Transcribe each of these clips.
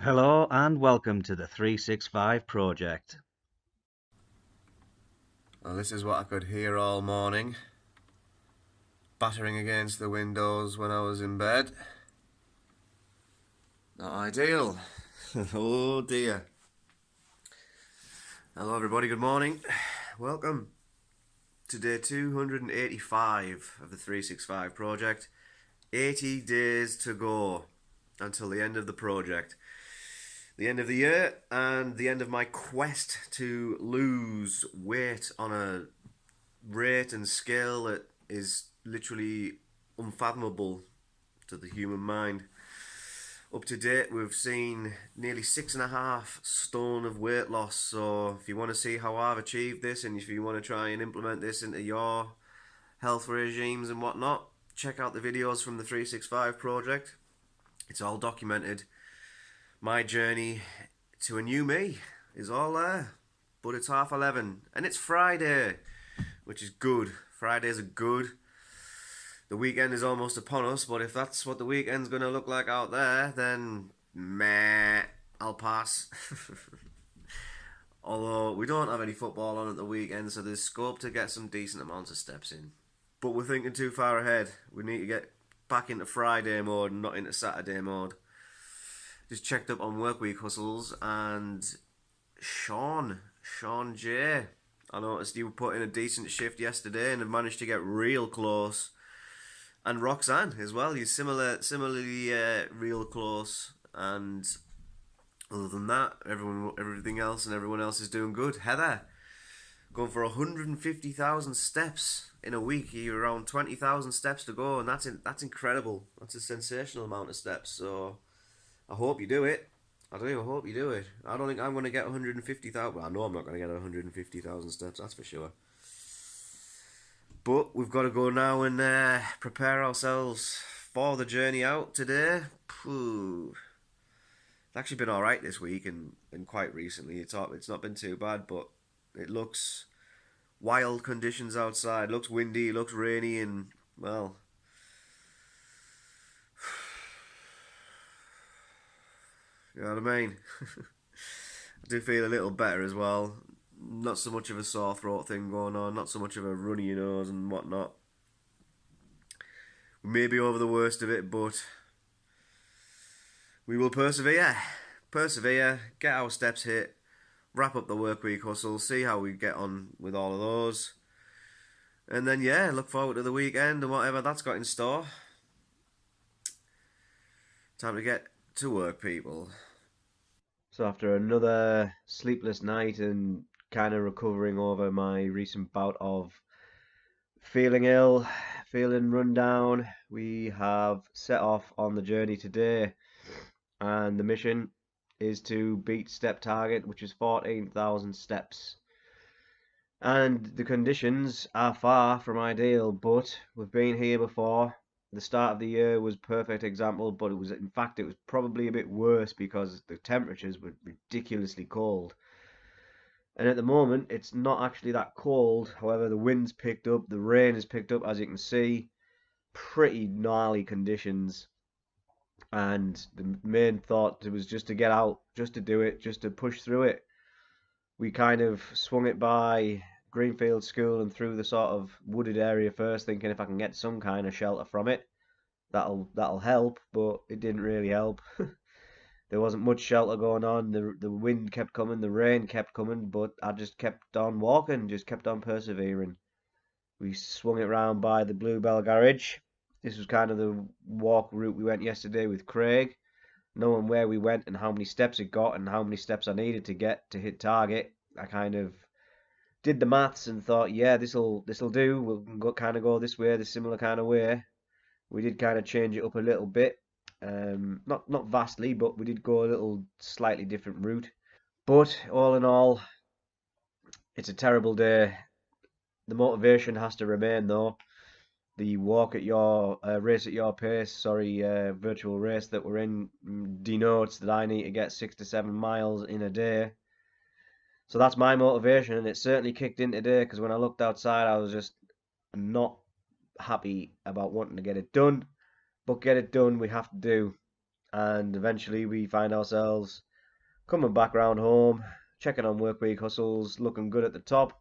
Hello and welcome to the 365 project. Well, this is what I could hear all morning, battering against the windows when I was in bed. Not ideal. Oh dear. Hello everybody, good morning. Welcome to day 285 of the 365 project. 80 days to go until the end of the project. The end of the year and the end of my quest to lose weight on a rate and scale that is literally unfathomable to the human mind. Up to date, we've seen nearly 6.5 stone of weight loss. So, if you want to see how I've achieved this, and if you want to try and implement this into your health regimes and whatnot, check out the videos from the 365 project. It's all documented. My journey to a new me is all there. But it's 11:30, and it's Friday, which is good. Fridays are good. The weekend is almost upon us, but if that's what the weekend's going to look like out there, then meh, I'll pass. Although we don't have any football on at the weekend, so there's scope to get some decent amounts of steps in. But we're thinking too far ahead. We need to get back into Friday mode and not into Saturday mode. Just checked up on Workweek Hustles, and Sean J. I noticed you put in a decent shift yesterday and have managed to get real close. And Roxanne as well. He's similarly real close. And other than that, everything else and everyone else is doing good. Heather going for 150,000 steps in a week. You're around 20,000 steps to go, and that's incredible. That's a sensational amount of steps. So I hope you do it. I hope you do it. I don't think I'm going to get 150,000. Well, I know I'm not going to get 150,000 steps, that's for sure. But we've got to go now and prepare ourselves for the journey out today. It's actually been alright this week and quite recently. It's not been too bad, but it looks wild conditions outside. It looks windy, it looks rainy, and, well, you know what I mean? I do feel a little better as well. Not so much of a sore throat thing going on, not so much of a runny nose and whatnot. We may be over the worst of it, but we will persevere. Persevere, get our steps hit, wrap up the workweek hustle, see how we get on with all of those. And then, yeah, look forward to the weekend and whatever that's got in store. Time to get to work, people. So, after another sleepless night and kind of recovering over my recent bout of feeling ill, feeling run down, we have set off on the journey today. And the mission is to beat step target, which is 14,000 steps. And the conditions are far from ideal, but we've been here before. The start of the year was a perfect example, but it was probably a bit worse because the temperatures were ridiculously cold. And at the moment, it's not actually that cold. However, the wind's picked up, the rain has picked up, as you can see. Pretty gnarly conditions. And the main thought was just to get out, just to do it, just to push through it. We kind of swung it by Greenfield School and through the sort of wooded area first, thinking if I can get some kind of shelter from it, that'll help. But it didn't really help. There wasn't much shelter going on. The wind kept coming, the rain kept coming, but I just kept on walking, just kept on persevering. We swung it round by the Bluebell Garage. This was kind of the walk route we went yesterday with Craig. Knowing where we went and how many steps it got and how many steps I needed to get to hit target, I kind of did the maths and thought, yeah, this'll do. We'll kind of go this way, this similar kind of way. We did kind of change it up a little bit, not vastly, but we did go a little slightly different route. But all in all, it's a terrible day. The motivation has to remain though. The walk at your race at your pace, virtual race that we're in denotes that I need to get 6 to 7 miles in a day. So that's my motivation, and it certainly kicked in today because when I looked outside, I was just not happy about wanting to get it done. But get it done, we have to do. and eventually we find ourselves coming back round home, checking on Workweek Hustles, looking good at the top.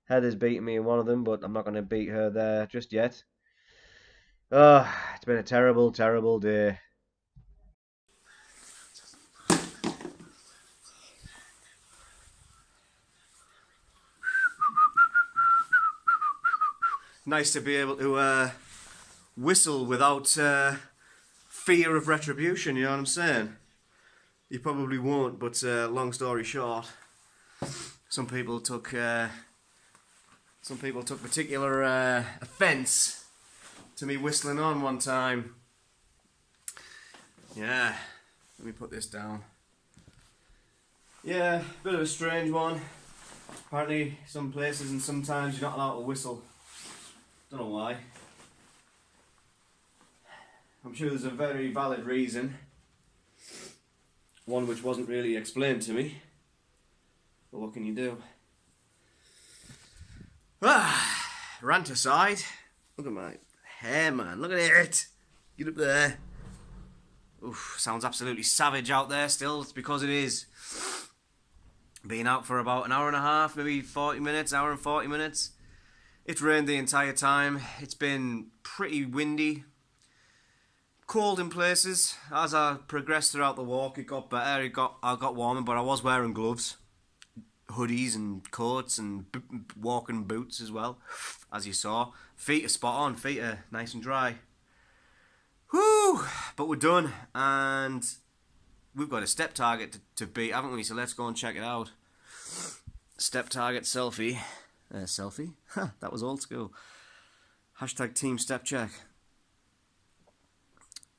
Heather's beating me in one of them, but I'm not going to beat her there just yet. It's been a terrible, terrible day. Nice to be able to whistle without fear of retribution, you know what I'm saying? You probably won't, but long story short, some people took particular offence to me whistling on one time. Yeah, let me put this down. Yeah, bit of a strange one. Apparently some places and sometimes you're not allowed to whistle. Don't know why. I'm sure there's a very valid reason. One which wasn't really explained to me. But what can you do? Rant aside. Look at my hair, man. Look at it. Get up there. Oof, sounds absolutely savage out there still. It's because it is. Been out for about an hour and a half, maybe 40 minutes, hour and 40 minutes. It's rained the entire time. It's been pretty windy. Cold in places. As I progressed throughout the walk, it got better. I got warmer, but I was wearing gloves, hoodies and coats and walking boots as well, as you saw. Feet are spot on. Feet are nice and dry. Whew! But we're done, and we've got a step target to beat, haven't we? So let's go and check it out. Step target selfie. Selfie? That was old school. Hashtag team step check.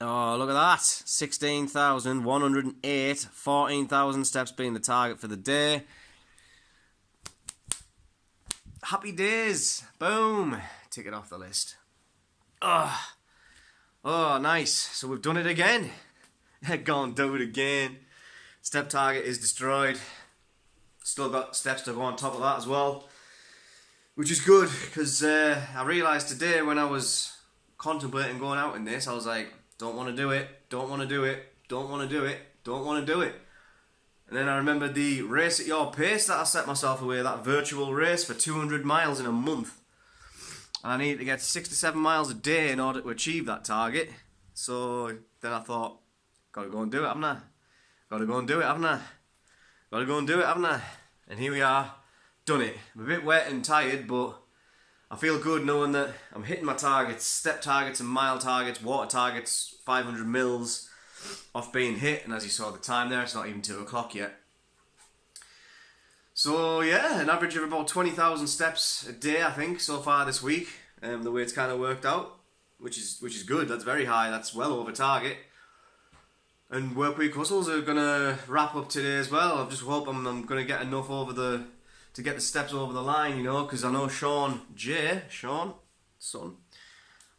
Oh, look at that. 16,108. 14,000 steps being the target for the day. Happy days. Boom. Tick it off the list. Oh, nice. So we've done it again. Go and do it again. Step target is destroyed. Still got steps to go on top of that as well. Which is good, because I realised today when I was contemplating going out in this, I was like, don't want to do it, don't want to do it, don't want to do it, don't want to do it. And then I remembered the race at your pace that I set myself away, that virtual race for 200 miles in a month. And I needed to get 6 to 7 miles a day in order to achieve that target. So then I thought, gotta go and do it, haven't I? Gotta go and do it, haven't I? Gotta go and do it, haven't I? And here we are. Done it. I'm a bit wet and tired, but I feel good knowing that I'm hitting my targets, step targets and mile targets, water targets, 500 mils off being hit. And as you saw the time there, it's not even 2 o'clock yet. So yeah, an average of about 20,000 steps a day, I think, so far this week. The way it's kind of worked out, which is good. That's very high. That's well over target. And Workweek Hustles are gonna wrap up today as well. I just hope I'm gonna get enough to get the steps over the line, you know, because I know Sean, son,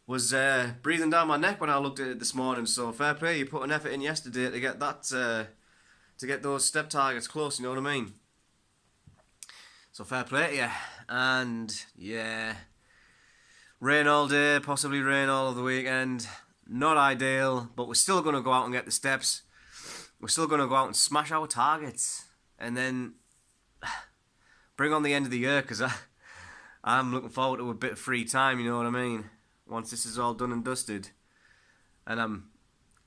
was breathing down my neck when I looked at it this morning. So fair play, you put an effort in yesterday to get that, to get those step targets close. You know what I mean? So fair play to you. And yeah, rain all day, possibly rain all of the weekend. Not ideal, but we're still going to go out and get the steps. We're still going to go out and smash our targets, and then bring on the end of the year, because I'm looking forward to a bit of free time, you know what I mean? Once this is all done and dusted. And I'm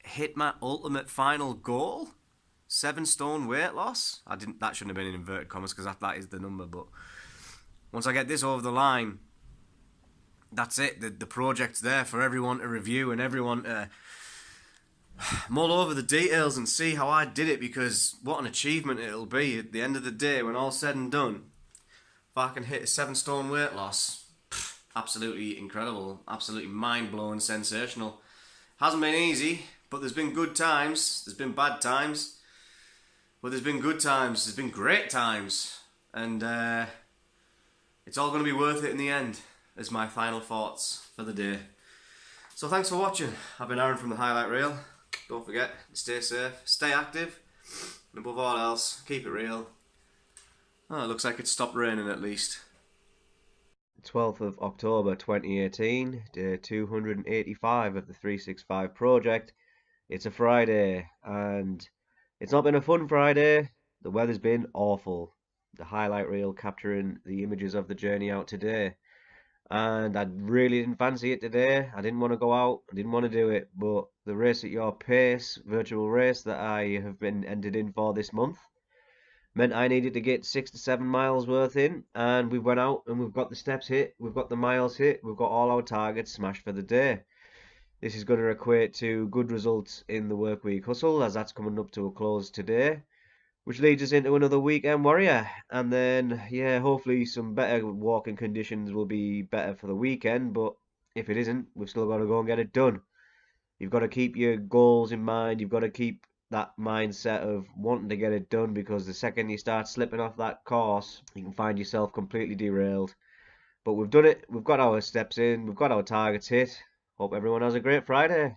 hit my ultimate final goal. 7 stone weight loss. That shouldn't have been in inverted commas, because that is the number, but once I get this over the line, that's it. The project's there for everyone to review and everyone to mull over the details and see how I did it, because what an achievement it'll be at the end of the day when all's said and done. If I can hit a 7 stone weight loss, absolutely incredible, absolutely mind-blowing, sensational. Hasn't been easy, but there's been good times, there's been bad times, but there's been good times, there's been great times, and it's all going to be worth it in the end, is my final thoughts for the day. So thanks for watching. I've been Aaron from the Highlight Reel. Don't forget, stay safe, stay active, and above all else, keep it real. Oh, it looks like it's stopped raining at least. 12th of October 2018, day 285 of the 365 project. It's a Friday, and it's not been a fun Friday. The weather's been awful. The highlight reel capturing the images of the journey out today. And I really didn't fancy it today. I didn't want to go out. I didn't want to do it. But the Race at Your Pace virtual race that I have been entered in for this month meant I needed to get 6 to 7 miles worth in. And we went out and we've got the steps hit. We've got the miles hit. We've got all our targets smashed for the day. This is going to equate to good results in the work week hustle, as that's coming up to a close today, which leads us into another weekend warrior. And then, yeah, hopefully some better walking conditions will be better for the weekend. But if it isn't, we've still got to go and get it done. You've got to keep your goals in mind. You've got to keep that mindset of wanting to get it done, because the second you start slipping off that course, you can find yourself completely derailed. But we've done it. We've got our steps in. We've got our targets hit. Hope everyone has a great Friday.